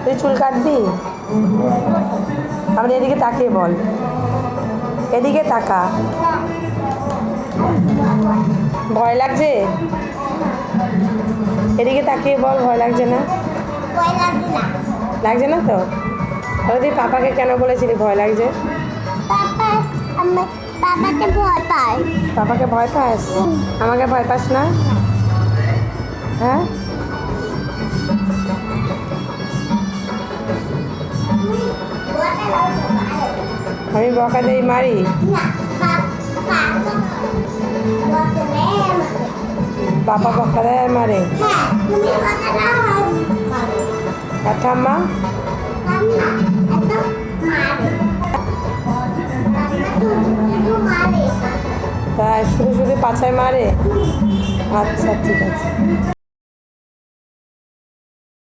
তুই চুল কাটবি? আমরা এদিকে তাকিয়ে বল, এদিকে তাকা। ভয় লাগছে? এদিকে তাকিয়ে বল, ভয় লাগছে না? লাগছে না তো? তাহলে তুই পাপাকে কেন বলেছিলি ভয় লাগছে? পাপাকে ভয় পাই। পাপাকে ভয় পাস? আমাকে ভয় পাস না? হ্যাঁ, আমি বকা দেই, মারি? পাপা বকা দেয় আর মারে? আর ঠাম্মা? তাই শুধু শুধু পাছায় মারে? আচ্ছা, ঠিক আছে।